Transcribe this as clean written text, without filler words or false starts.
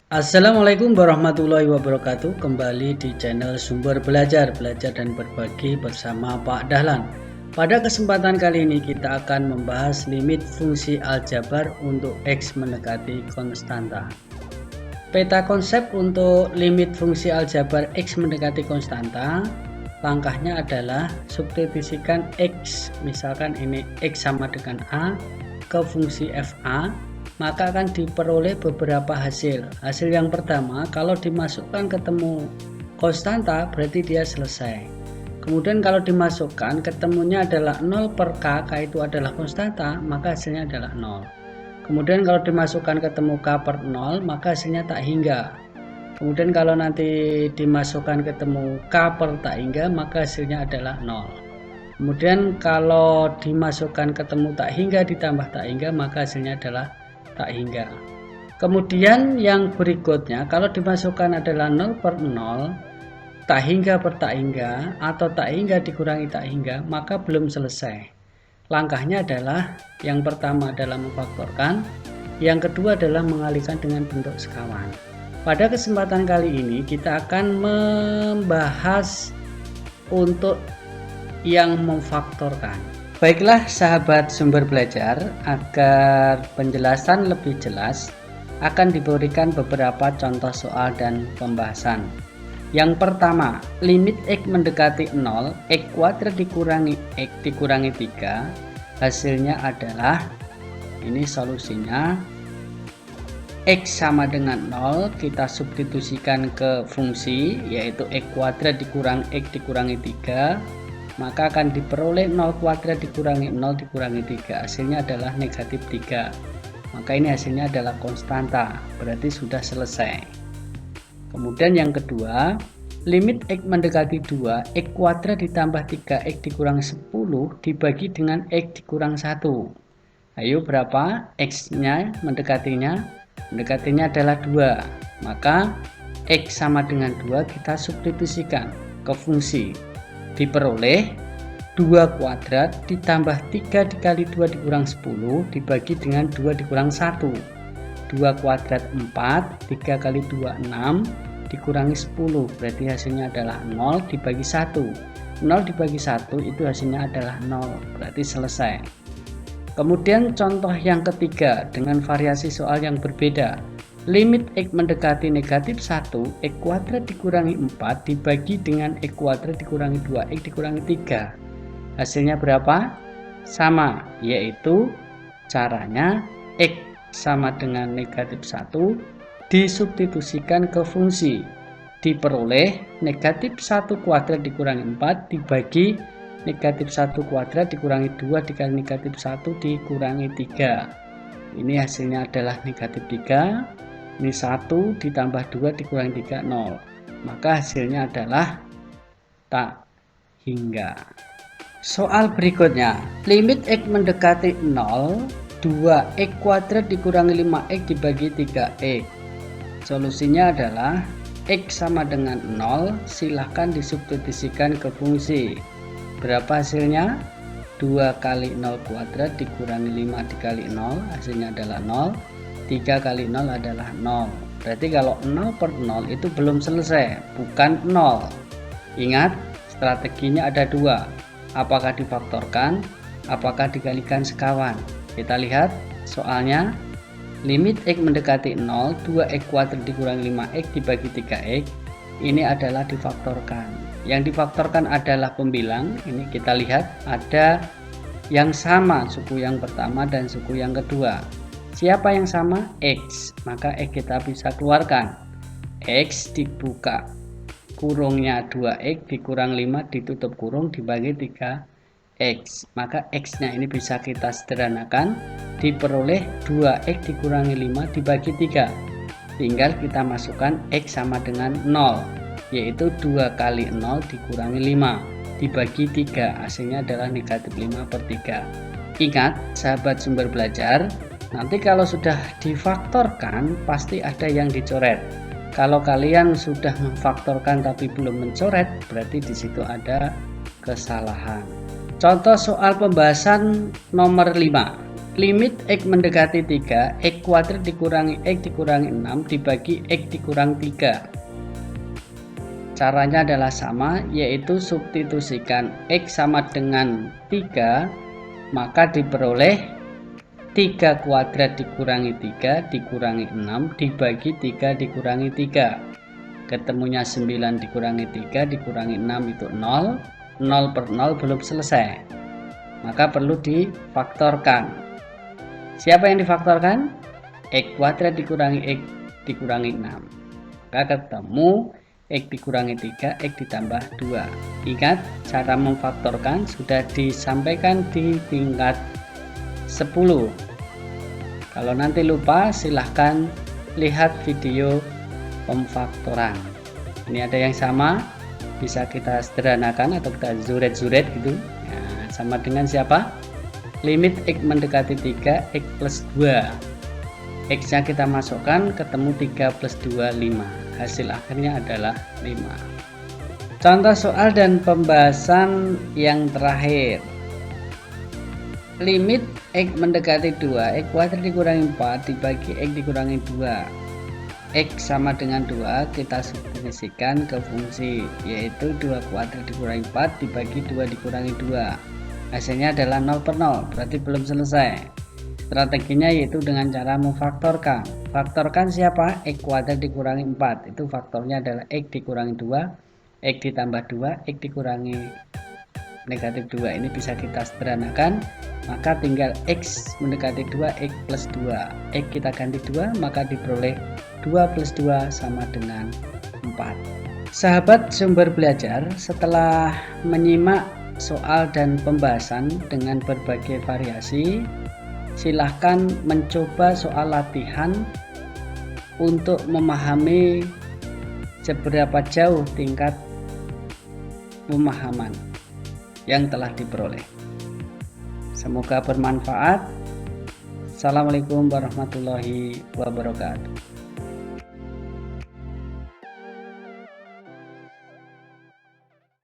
Assalamualaikum warahmatullahi wabarakatuh. Kembali di channel Sumber Belajar dan Berbagi bersama Pak Dahlan. Pada kesempatan kali ini kita akan membahas limit fungsi aljabar untuk X mendekati konstanta. Peta konsep untuk limit fungsi aljabar X mendekati konstanta, langkahnya adalah substitusikan X, misalkan ini X sama dengan A, ke fungsi FA, maka akan diperoleh beberapa hasil. Hasil yang pertama, kalau dimasukkan ketemu konstanta berarti dia selesai. Kemudian kalau dimasukkan ketemunya adalah 0 per K, K itu adalah konstanta, maka hasilnya adalah 0. Kemudian kalau dimasukkan ketemu K per 0, maka hasilnya tak hingga. Kemudian kalau nanti dimasukkan ketemu K per tak hingga, maka hasilnya adalah 0. Kemudian kalau dimasukkan ketemu tak hingga ditambah tak hingga, maka hasilnya adalah tak hingga. Kemudian yang berikutnya, kalau dimasukkan adalah 0 per 0, tak hingga per tak hingga, atau tak hingga dikurangi tak hingga, maka belum selesai. Langkahnya adalah yang pertama adalah memfaktorkan, yang kedua adalah mengalihkan dengan bentuk sekawan. Pada kesempatan kali ini kita akan membahas untuk yang memfaktorkan. Baiklah sahabat sumber belajar, agar penjelasan lebih jelas akan diberikan beberapa contoh soal dan pembahasan. Yang pertama, limit X mendekati 0, X kuadrat dikurangi X dikurangi 3, hasilnya adalah, ini solusinya, X sama dengan 0, kita substitusikan ke fungsi, yaitu X kuadrat dikurang X dikurangi 3, maka akan diperoleh 0 kuadrat dikurangi 0 dikurangi 3, hasilnya adalah negatif 3. Maka ini hasilnya adalah konstanta, berarti sudah selesai. Kemudian yang kedua, limit X mendekati 2, X kuadrat ditambah 3X dikurang 10 dibagi dengan X dikurang 1. Ayo berapa X-nya mendekatinya? Mendekatinya adalah 2, maka X sama dengan 2 kita substitusikan ke fungsi, diperoleh 2 kuadrat ditambah 3 dikali 2 dikurang 10 dibagi dengan 2 dikurang 1. 2 kuadrat 4, 3 kali 2 6 dikurangi 10, berarti hasilnya adalah 0 dibagi 1. 0 dibagi 1 itu hasilnya adalah 0, berarti selesai. Kemudian contoh yang ketiga dengan variasi soal yang berbeda. Limit X mendekati negatif 1, X kuadrat dikurangi 4 dibagi dengan X kuadrat dikurangi 2X dikurangi 3. Hasilnya berapa? Sama, yaitu caranya X sama dengan negatif 1 disubstitusikan ke fungsi, diperoleh negatif 1 kuadrat dikurangi 4 dibagi negatif 1 kuadrat dikurangi 2 dikali negatif 1 dikurangi 3. Ini hasilnya adalah negatif 3. Ini 1 ditambah 2 dikurangi 3, 0. Maka hasilnya adalah tak hingga. Soal berikutnya, limit X mendekati 0, 2X kuadrat dikurangi 5X dibagi 3X. Solusinya adalah X sama dengan 0, silahkan disubstitusikan ke fungsi. Berapa hasilnya? 2 kali 0 kuadrat dikurangi 5 dikali 0, hasilnya adalah 0. 3 kali 0 adalah 0. Berarti kalau 0 per 0 itu belum selesai, bukan 0. Ingat, strateginya ada dua. Apakah difaktorkan, apakah dikalikan sekawan. Kita lihat soalnya. Limit X mendekati 0, 2X kuadrat dikurangi 5X dibagi 3X. Ini adalah difaktorkan. Yang difaktorkan adalah pembilang. Ini kita lihat ada yang sama suku yang pertama dan suku yang kedua. Siapa yang sama? X. Maka X kita bisa keluarkan. X dibuka kurungnya 2X dikurang 5 ditutup kurung dibagi 3X. Maka X-nya ini bisa kita sederhanakan. Diperoleh 2X dikurangi 5 dibagi 3. Tinggal kita masukkan X sama dengan 0. Yaitu 2 kali 0 dikurangi 5 dibagi 3. Hasilnya adalah negatif 5 per 3. Ingat sahabat sumber belajar, nanti kalau sudah difaktorkan pasti ada yang dicoret. Kalau kalian sudah memfaktorkan tapi belum mencoret, berarti di situ ada kesalahan. Contoh soal pembahasan nomor 5. Limit X mendekati 3, X kuadrat dikurangi X dikurangi 6 dibagi X dikurang 3. Caranya adalah sama, yaitu substitusikan X sama dengan 3, maka diperoleh 3 kuadrat dikurangi 3 dikurangi 6 dibagi 3 dikurangi 3. Ketemunya 9 dikurangi 3 dikurangi 6 itu 0. 0 per 0 belum selesai, maka perlu difaktorkan. Siapa yang difaktorkan? X kuadrat dikurangi X dikurangi 6. Maka ketemu X dikurangi 3, X ditambah 2. Ingat, cara memfaktorkan sudah disampaikan di tingkat 10. Kalau nanti lupa, silahkan lihat video pemfaktoran. Ini ada yang sama, bisa kita sederhanakan atau kita zuret-zuret gitu. Nah, sama dengan siapa? Limit X mendekati 3, X plus 2. X nya kita masukkan, ketemu 3 plus 2, 5. Hasil akhirnya adalah 5. Contoh soal dan pembahasan yang terakhir. Limit X mendekati 2, X kuadrat dikurangi 4 dibagi X dikurangi 2. X sama dengan 2, kita substitusikan ke fungsi, yaitu 2 kuadrat dikurangi 4 dibagi 2 dikurangi 2. Hasilnya adalah 0 per 0, berarti belum selesai. Strateginya yaitu dengan cara memfaktorkan. Faktorkan siapa? X kuadrat dikurangi 4, itu faktornya adalah X dikurangi 2, X ditambah 2, X dikurangi negatif 2. Ini bisa kita sederhanakan, maka tinggal X mendekati 2, X plus 2. X kita ganti 2, maka diperoleh 2 plus 2 sama dengan 4. Sahabat sumber belajar, setelah menyimak soal dan pembahasan dengan berbagai variasi, silahkan mencoba soal latihan untuk memahami seberapa jauh tingkat pemahaman yang telah diperoleh. Semoga bermanfaat. Assalamualaikum warahmatullahi wabarakatuh.